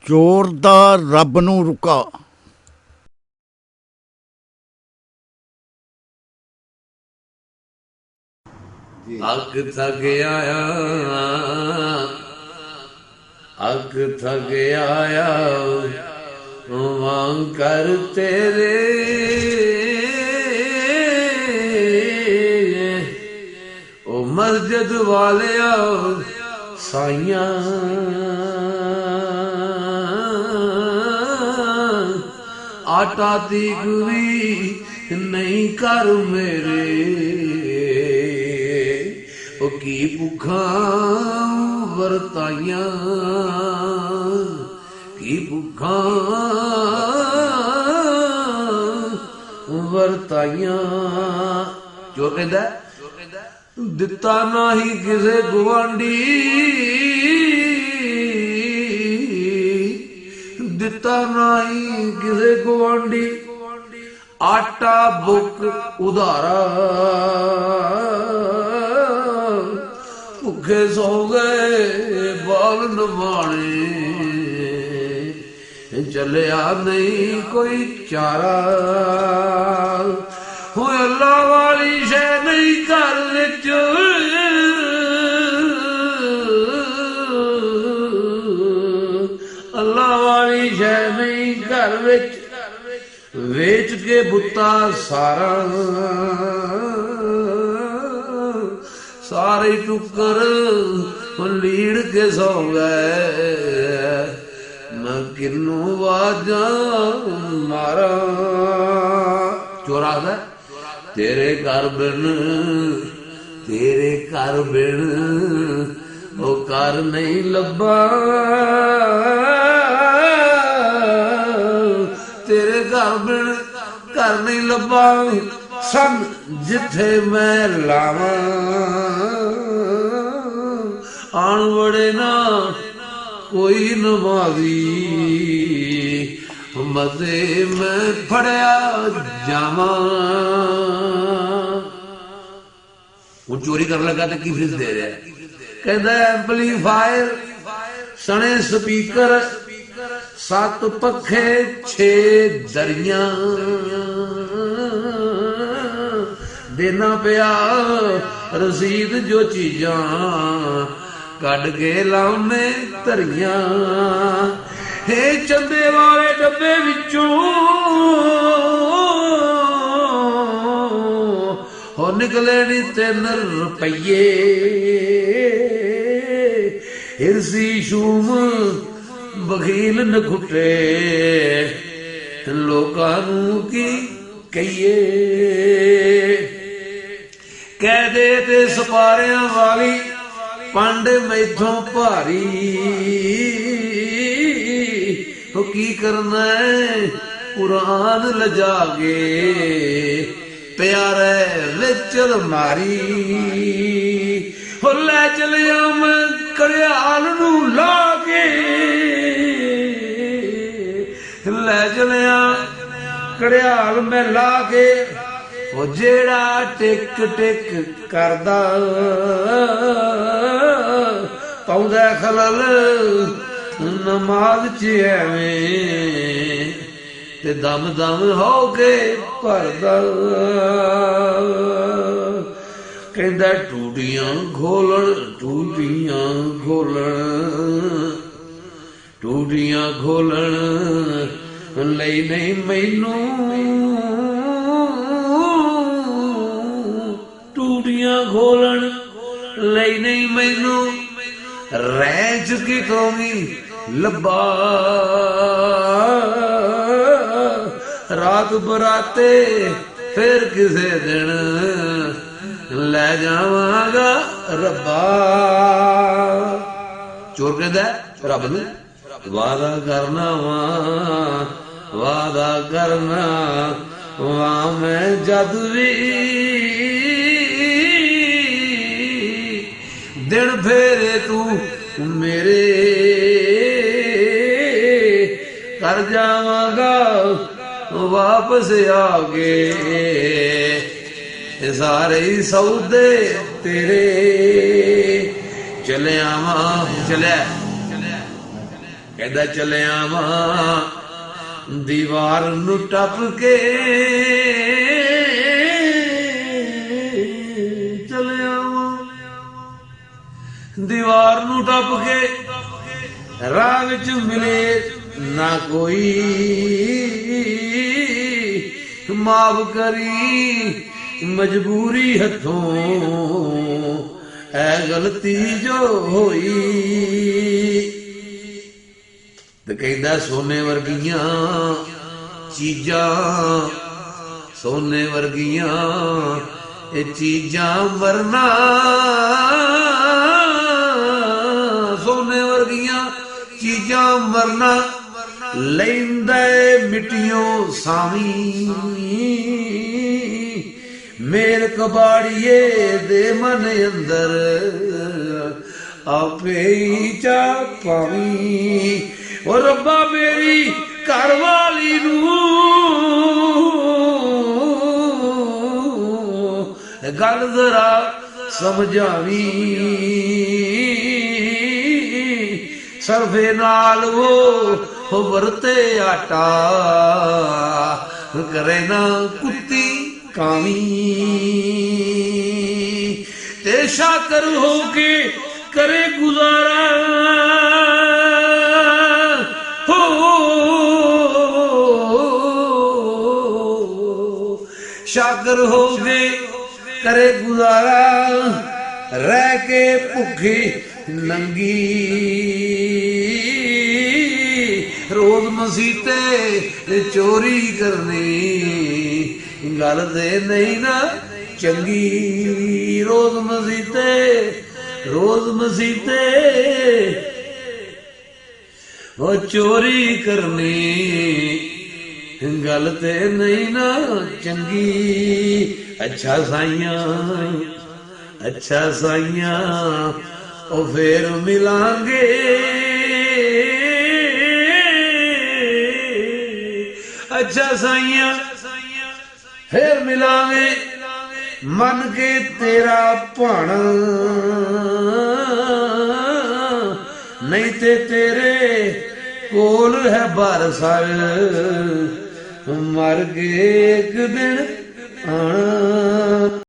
ਚੋਰ ਦਾ ਰੱਬ ਨੂੰ ਰੁਕਾ। ਅੱਗ ਥੱਕ ਆਇਆ, ਅੱਗ ਥੱਕ ਆਇਆ, ਮੰਗ ਕਰ ਤੇਰੇ ਉਹ ਮਸਜਿਦ ਵਾਲਿਆ ਸਾਈਆਂ ਆਟਾ ਤੀਕ ਵੀ ਨਹੀਂ ਕਰ ਮੇਰੇ ਉਹ ਕੀ ਭੁੱਖਾਂ ਵਰਤਾਈਆਂ, ਕੀ ਭੁੱਖਾਂ ਵਰਤਾਈਆਂ। ਜੋ ਕਹਿੰਦਾ ਦਿੱਤਾ ਨਹੀਂ ਕਿਸੇ ਗੁਆਂਢੀ, ਦਿੱਤਾ ਨਹੀਂ ਕਿਸੇ ਗੁਆਂਢੀ, ਆਟਾ ਬੁੱਕ ਉਧਾਰਾ, ਭੁੱਖੇ ਸੌ ਗਏ ਬਾਲ ਨਿਭਾਣੇ, ਚੱਲਿਆ ਨਹੀਂ ਕੋਈ ਚਾਰਾ। ਹੋਏ ਅੱਲਾ ਵਾਲੀ ਸ਼ੈ ਨਹੀਂ ਘਰ ਵਿੱਚ, ਅੱਲਾ ਵਾਲੀ ਸ਼ੈ ਨਹੀਂ ਘਰ ਵਿੱਚ, ਵੇਚ ਕੇ ਬੁੱਤਾ ਸਾਰਾ, ਸਾਰੇ ਟੁੱਕਰ ਲੀੜ ਕੇ ਸੌ ਗਏ, ਮੈਂ ਕਿਨੂੰ ਵਾਜਾਂ ਮਾਰਾਂ। ਚੋਰ ਆਖਦਾ ਤੇਰੇ ਘਰ ਬਿਨ, ਤੇਰੇ ਘਰ ਬਿਨ ਉਹ ਘਰ ਨਹੀਂ ਲੱਭਾ, ਤੇਰੇ ਘਰ ਬਿਨ ਘਰ ਨਹੀਂ ਲੱਭਾ, ਸਨ ਜਿੱਥੇ ਮੈਂ ਲਾਵਾਂ, ਆਣ ਵੜੇ ਨਾ ਕੋਈ ਨਮਾਜ਼ੀ, ਮਜ਼ੇ ਮੈਂ ਫੜਿਆ ਜਾਵਾਂ। ਉਹ ਚੋਰੀ ਕਰਨ ਲੱਗਾ ਤੇ ਕੀ ਫੀਸ ਦੇ ਰਿਹਾ, ਕਹਿੰਦਾ ਐਂਪਲੀਫਾਇਰ ਸਣੇ ਸਪੀਕਰ, 7 ਪੱਖੇ 6 ਦਰੀਆਂ, ਦੇਣਾ ਪਿਆ ਰਸੀਦ ਜੋ ਚੀਜ਼ਾਂ, ਕੱਢ ਕੇ ਲਾਉਨੇ ਧਰੀਆਂ। ਹੇ ਚੰਦੇ ਵਾਲੇ ਡੱਬੇ ਵਿੱਚੋਂ ਹੋ ਨਿਕਲੇ ਨੀ 3 ਰੁਪਈਏ, ਹਿਰਸੀ ਸ਼ੂਮ ਬਖੀਲ ਨਖੁੱਟੇ, ਲੋਕਾਂ ਨੂੰ ਕੀ ਕਹੀਏ। ਕਹਿ ਦੇ ਤੇ ਸਪਾਰਿਆਂ ਵਾਲੀ ਪੰਡ ਮੈਥੋਂ ਭਾਰੀ, ਉਹ ਕੀ ਕਰਨਾ ਕੁਰਾਨ ਲਜਾ ਕੇ ਪਿਆਰੇ ਵਿੱਚ ਅਲਮਾਰੀ। ਹੋ ਲੈ ਚਲਿਆ ਮੈਂ ਘੜਿਆਲ ਨੂੰ ਲਾ ਕੇ, ਲੈ ਚਲਿਆ ਘੜਿਆਲ ਮੈਂ ਲਾ ਕੇ, ਉਹ ਜਿਹੜਾ ਟਿਕ ਟਿਕ ਕਰਦਾ ਪਾਉਂਦਾ ਖਲਲ ਨਮਾਜ਼ ਚ ਐਵੇਂ, ਤੇ ਦਮ ਦਮ ਹੋ ਕੇ ਭਰਦਾ। ਕਹਿੰਦਾ ਟੂਟੀਆਂ ਖੋਲਣ, ਟੂਟੀਆਂ ਖੋਲਣ, ਟੂਟੀਆਂ ਖੋਲਣ ਲਈ ਨਹੀਂ ਮੈਨੂੰ, ਟੂਟੀਆਂ ਖੋਲਣ ਲਈ ਨਹੀਂ ਮੈਨੂੰ, ਰੈਂਚ ਕਿਤੋਂ ਵੀ ਲੱਭਾ, ਰਾਤ ਬਰਾਤੇ ਫਿਰ ਕਿਸੇ ਦਿਨ ਲੈ ਜਾਵਾਂਗਾ ਰੱਬਾ। ਚੋਰ ਕਹਿੰਦਾ ਰੱਬ ਨੂੰ ਵਾਦਾ ਕਰਨਾ ਵਾ, ਵਾਦਾ ਕਰਨਾ ਵਾ ਮੈਂ ਜਦ ਵੀ ਦਿਨ ਫੇਰੇ ਤੂੰ ਮੇਰੇ ਕਰ ਜਾਵਾਂਗਾ ਵਾਪਸ ਆ ਕੇ, ਸਾਰੇ ਸੌਦੇ ਤੇਰੇ ਚਲਿਆ ਵਾ ਚਲਿਆ। ਕਹਿੰਦਾ ਚਲਿਆ ਵਾਂ ਦੀਵਾਰ ਨੂੰ ਟੱਪ ਕੇ, ਚਲਿਆ ਵਾਂ ਦੀਵਾਰ ਨੂੰ ਟੱਪ ਕੇ, ਰਾਹ ਵਿੱਚ ਮਿਲੇ ਨਾ ਕੋਈ, ਮਾਫ ਕਰੀ ਮਜਬੂਰੀ ਹੱਥੋਂ ਐ ਗਲਤੀ ਜੋ ਹੋਈ। ਤੇ ਕਹਿੰਦਾ ਸੋਨੇ ਵਰਗੀਆਂ ਚੀਜ਼ਾਂ, ਸੋਨੇ ਵਰਗੀਆਂ ਇਹ ਚੀਜ਼ਾਂ ਮਰਨਾ, ਸੋਨੇ ਵਰਗੀਆਂ ਚੀਜ਼ਾਂ ਮਰਨਾ, ਲੈਂਦੇ ਮਿੱਟੀਓ ਸਾਵੀਂ, ਮੇਰ ਕਬਾੜੀਏ ਦੇ ਮਨ ਅੰਦਰ ਆਪੇ ਹੀ ਚਾ ਪਾਵੀਂ। ਓ ਰੱਬਾ ਮੇਰੀ ਘਰ ਵਾਲੀ ਨੂੰ ਗੱਲ ਜ਼ਰਾ ਸਮਝਾਵੀਂ, ਸਰਫੇ ਨਾਲ ਉਹ ਵਰਤੇ ਆਟਾ, ਕਰੇ ਨਾ ਕੁੱਤੀ ਕਾਵੀਂ, ਤੇ ਸ਼ਾਕਰ ਹੋ ਕੇ ਕਰੇ ਗੁਜ਼ਾਰਾ, ਸ਼ਾਕਰ ਹੋ ਕੇ ਕਰੇ ਗੁਜ਼ਾਰਾ, ਰਹਿ ਕੇ ਭੁੱਖੀ ਨੰਗੀ, ਰੋਜ਼ ਮਸੀਤੇ ਚੋਰੀ ਕਰਨੀ, ਗੱਲ ਤੇ ਨਹੀਂ ਨਾ ਚੰਗੀ, ਰੋਜ਼ ਮਸੀਤੇ, ਰੋਜ਼ ਮਸੀਤੇ ਉਹ ਚੋਰੀ ਕਰਨੀ, ਗੱਲ ਤੇ ਨਹੀਂ ਨਾ ਚੰਗੀ। ਅੱਛਾ ਸਾਈਆਂ, ਅੱਛਾ ਸਾਈਆਂ ਉਹ ਫੇਰ ਮਿਲਾਂਗੇ, ਅੱਛਾ ਸਾਈਆਂ ਫੇਰ ਮਿਲਾਂਗੇ, ਮੰਨ ਕੇ ਤੇਰਾ ਭਾਣਾ, ਨਹੀਂ ਤੇ ਤੇਰੇ ਕੋਲ ਹੈ ਬਰਸਰ, ਮਰ ਕੇ ਇੱਕ ਦਿਨ ਆਣਾ।